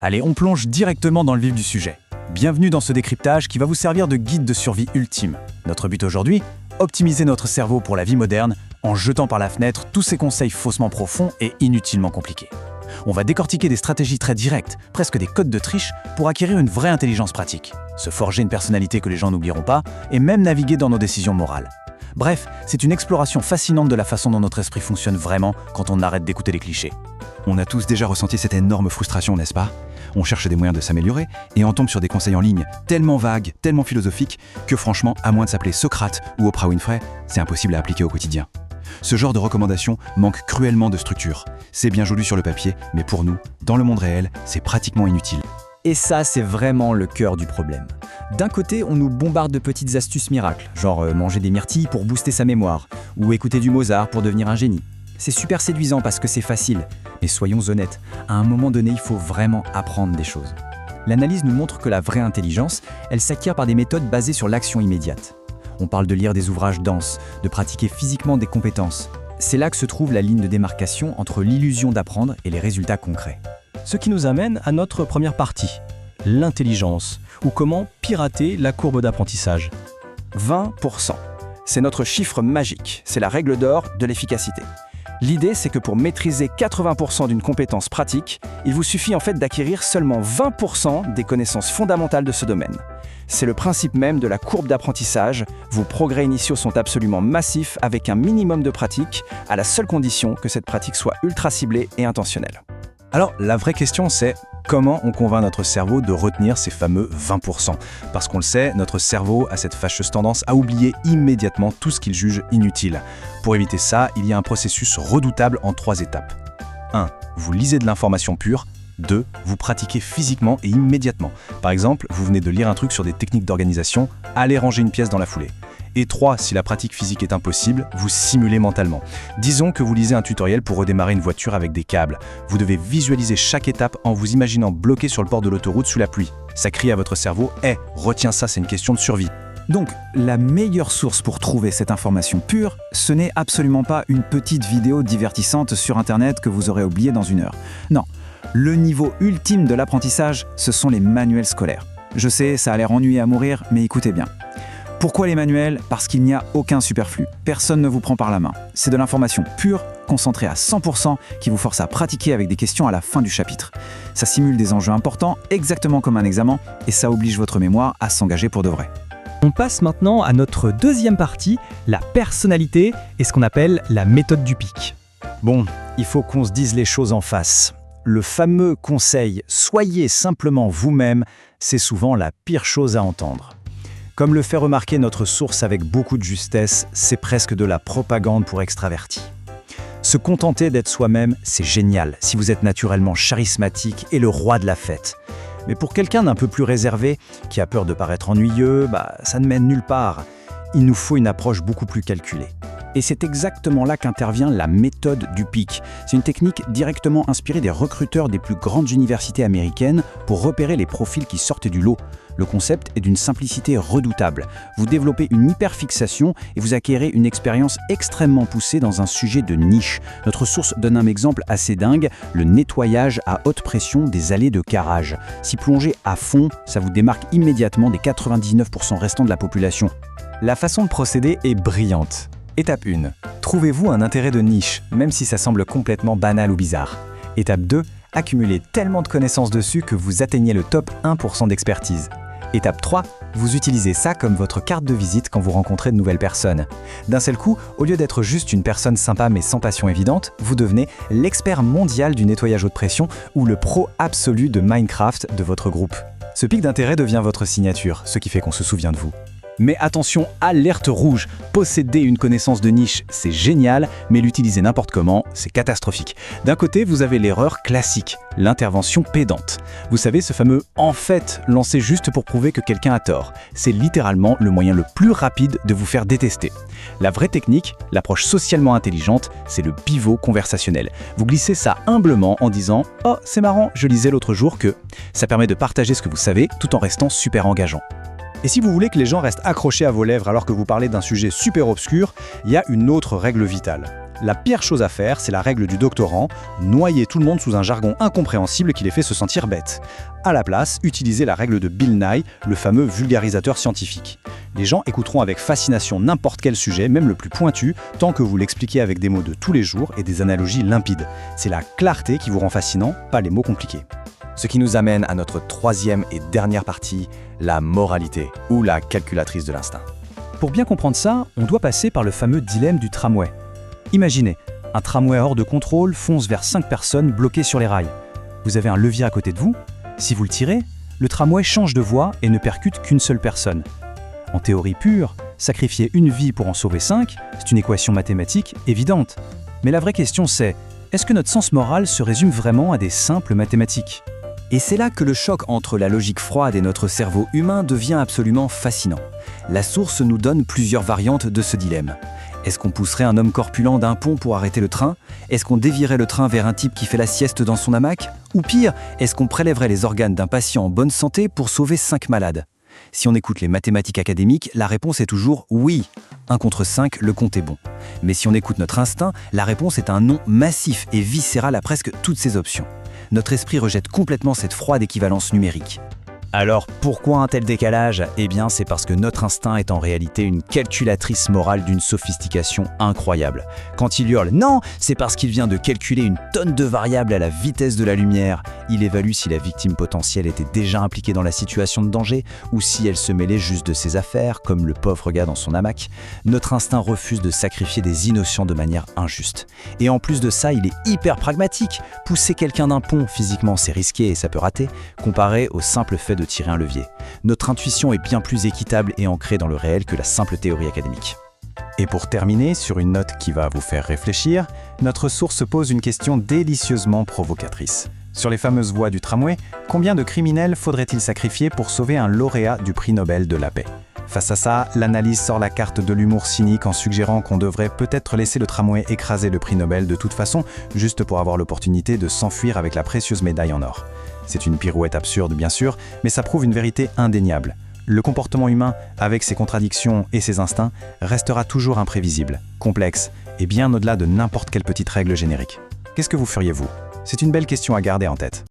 Allez, on plonge directement dans le vif du sujet. Bienvenue dans ce décryptage qui va vous servir de guide de survie ultime. Notre but aujourd'hui, optimiser notre cerveau pour la vie moderne en jetant par la fenêtre tous ces conseils faussement profonds et inutilement compliqués. On va décortiquer des stratégies très directes, presque des codes de triche, pour acquérir une vraie intelligence pratique, se forger une personnalité que les gens n'oublieront pas et même naviguer dans nos décisions morales. Bref, c'est une exploration fascinante de la façon dont notre esprit fonctionne vraiment quand on arrête d'écouter les clichés. On a tous déjà ressenti cette énorme frustration, n'est-ce pas ? On cherche des moyens de s'améliorer et on tombe sur des conseils en ligne tellement vagues, tellement philosophiques, que franchement, à moins de s'appeler Socrate ou Oprah Winfrey, c'est impossible à appliquer au quotidien. Ce genre de recommandations manque cruellement de structure. C'est bien joli sur le papier, mais pour nous, dans le monde réel, c'est pratiquement inutile. Et ça, c'est vraiment le cœur du problème. D'un côté, on nous bombarde de petites astuces miracles, genre manger des myrtilles pour booster sa mémoire, ou écouter du Mozart pour devenir un génie. C'est super séduisant parce que c'est facile, mais soyons honnêtes, à un moment donné, il faut vraiment apprendre des choses. L'analyse nous montre que la vraie intelligence, elle s'acquiert par des méthodes basées sur l'action immédiate. On parle de lire des ouvrages denses, de pratiquer physiquement des compétences. C'est là que se trouve la ligne de démarcation entre l'illusion d'apprendre et les résultats concrets. Ce qui nous amène à notre première partie, l'intelligence, ou comment pirater la courbe d'apprentissage. 20%. C'est notre chiffre magique, c'est la règle d'or de l'efficacité. L'idée, c'est que pour maîtriser 80% d'une compétence pratique, il vous suffit en fait d'acquérir seulement 20% des connaissances fondamentales de ce domaine. C'est le principe même de la courbe d'apprentissage. Vos progrès initiaux sont absolument massifs avec un minimum de pratique, à la seule condition que cette pratique soit ultra ciblée et intentionnelle. Alors, la vraie question, c'est comment on convainc notre cerveau de retenir ces fameux 20%. Parce qu'on le sait, notre cerveau a cette fâcheuse tendance à oublier immédiatement tout ce qu'il juge inutile. Pour éviter ça, il y a un processus redoutable en 3 étapes. 1. Vous lisez de l'information pure. 2. Vous pratiquez physiquement et immédiatement. Par exemple, vous venez de lire un truc sur des techniques d'organisation, allez ranger une pièce dans la foulée. Et 3, si la pratique physique est impossible, vous simulez mentalement. Disons que vous lisez un tutoriel pour redémarrer une voiture avec des câbles. Vous devez visualiser chaque étape en vous imaginant bloqué sur le bord de l'autoroute sous la pluie. Ça crie à votre cerveau « Hey, retiens ça, c'est une question de survie ». Donc, la meilleure source pour trouver cette information pure, ce n'est absolument pas une petite vidéo divertissante sur Internet que vous aurez oubliée dans 1 heure. Non, le niveau ultime de l'apprentissage, ce sont les manuels scolaires. Je sais, ça a l'air ennuyé à mourir, mais écoutez bien. Pourquoi les manuels ? Parce qu'il n'y a aucun superflu. Personne ne vous prend par la main. C'est de l'information pure, concentrée à 100%, qui vous force à pratiquer avec des questions à la fin du chapitre. Ça simule des enjeux importants, exactement comme un examen, et ça oblige votre mémoire à s'engager pour de vrai. On passe maintenant à notre deuxième partie, la personnalité et ce qu'on appelle la méthode du pic. Bon, il faut qu'on se dise les choses en face. Le fameux conseil « soyez simplement vous-même », c'est souvent la pire chose à entendre. Comme le fait remarquer notre source avec beaucoup de justesse, c'est presque de la propagande pour extravertis. Se contenter d'être soi-même, c'est génial si vous êtes naturellement charismatique et le roi de la fête. Mais pour quelqu'un d'un peu plus réservé, qui a peur de paraître ennuyeux, ça ne mène nulle part. Il nous faut une approche beaucoup plus calculée. Et c'est exactement là qu'intervient la méthode du pic. C'est une technique directement inspirée des recruteurs des plus grandes universités américaines pour repérer les profils qui sortent du lot. Le concept est d'une simplicité redoutable. Vous développez une hyperfixation et vous acquérez une expérience extrêmement poussée dans un sujet de niche. Notre source donne un exemple assez dingue, le nettoyage à haute pression des allées de garage. Si plongé à fond, ça vous démarque immédiatement des 99% restants de la population. La façon de procéder est brillante. Étape 1. Trouvez-vous un intérêt de niche, même si ça semble complètement banal ou bizarre. Étape 2. Accumulez tellement de connaissances dessus que vous atteignez le top 1% d'expertise. Étape 3. Vous utilisez ça comme votre carte de visite quand vous rencontrez de nouvelles personnes. D'un seul coup, au lieu d'être juste une personne sympa mais sans passion évidente, vous devenez l'expert mondial du nettoyage haute pression ou le pro absolu de Minecraft de votre groupe. Ce pic d'intérêt devient votre signature, ce qui fait qu'on se souvient de vous. Mais attention, alerte rouge, posséder une connaissance de niche, c'est génial, mais l'utiliser n'importe comment, c'est catastrophique. D'un côté, vous avez l'erreur classique, l'intervention pédante. Vous savez, ce fameux « en fait » lancé juste pour prouver que quelqu'un a tort. C'est littéralement le moyen le plus rapide de vous faire détester. La vraie technique, l'approche socialement intelligente, c'est le pivot conversationnel. Vous glissez ça humblement en disant « oh, c'est marrant, je lisais l'autre jour que… ». Ça permet de partager ce que vous savez tout en restant super engageant. Et si vous voulez que les gens restent accrochés à vos lèvres alors que vous parlez d'un sujet super obscur, il y a une autre règle vitale. La pire chose à faire, c'est la règle du doctorant, noyer tout le monde sous un jargon incompréhensible qui les fait se sentir bêtes. À la place, utilisez la règle de Bill Nye, le fameux vulgarisateur scientifique. Les gens écouteront avec fascination n'importe quel sujet, même le plus pointu, tant que vous l'expliquez avec des mots de tous les jours et des analogies limpides. C'est la clarté qui vous rend fascinant, pas les mots compliqués. Ce qui nous amène à notre troisième et dernière partie, la moralité, ou la calculatrice de l'instinct. Pour bien comprendre ça, on doit passer par le fameux dilemme du tramway. Imaginez, un tramway hors de contrôle fonce vers 5 personnes bloquées sur les rails. Vous avez un levier à côté de vous. Si vous le tirez, le tramway change de voie et ne percute qu'une seule personne. En théorie pure, sacrifier une vie pour en sauver 5, c'est une équation mathématique évidente. Mais la vraie question c'est, est-ce que notre sens moral se résume vraiment à des simples mathématiques ? Et c'est là que le choc entre la logique froide et notre cerveau humain devient absolument fascinant. La source nous donne plusieurs variantes de ce dilemme. Est-ce qu'on pousserait un homme corpulent d'un pont pour arrêter le train ? Est-ce qu'on dévierait le train vers un type qui fait la sieste dans son hamac ? Ou pire, est-ce qu'on prélèverait les organes d'un patient en bonne santé pour sauver 5 malades ? Si on écoute les mathématiques académiques, la réponse est toujours oui. 1 contre 5, le compte est bon. Mais si on écoute notre instinct, la réponse est un non massif et viscéral à presque toutes ces options. Notre esprit rejette complètement cette froide équivalence numérique. Alors pourquoi un tel décalage ? Eh bien c'est parce que notre instinct est en réalité une calculatrice morale d'une sophistication incroyable. Quand il hurle « non », c'est parce qu'il vient de calculer une tonne de variables à la vitesse de la lumière. Il évalue si la victime potentielle était déjà impliquée dans la situation de danger ou si elle se mêlait juste de ses affaires, comme le pauvre gars dans son hamac. Notre instinct refuse de sacrifier des innocents de manière injuste. Et en plus de ça, il est hyper pragmatique. Pousser quelqu'un d'un pont, physiquement c'est risqué et ça peut rater, comparé au simple fait de tirer un levier. Notre intuition est bien plus équitable et ancrée dans le réel que la simple théorie académique. Et pour terminer, sur une note qui va vous faire réfléchir, notre source pose une question délicieusement provocatrice. Sur les fameuses voies du tramway, combien de criminels faudrait-il sacrifier pour sauver un lauréat du prix Nobel de la paix ? Face à ça, l'analyse sort la carte de l'humour cynique en suggérant qu'on devrait peut-être laisser le tramway écraser le prix Nobel de toute façon, juste pour avoir l'opportunité de s'enfuir avec la précieuse médaille en or. C'est une pirouette absurde bien sûr, mais ça prouve une vérité indéniable. Le comportement humain, avec ses contradictions et ses instincts, restera toujours imprévisible, complexe et bien au-delà de n'importe quelle petite règle générique. Qu'est-ce que vous feriez vous ? C'est une belle question à garder en tête.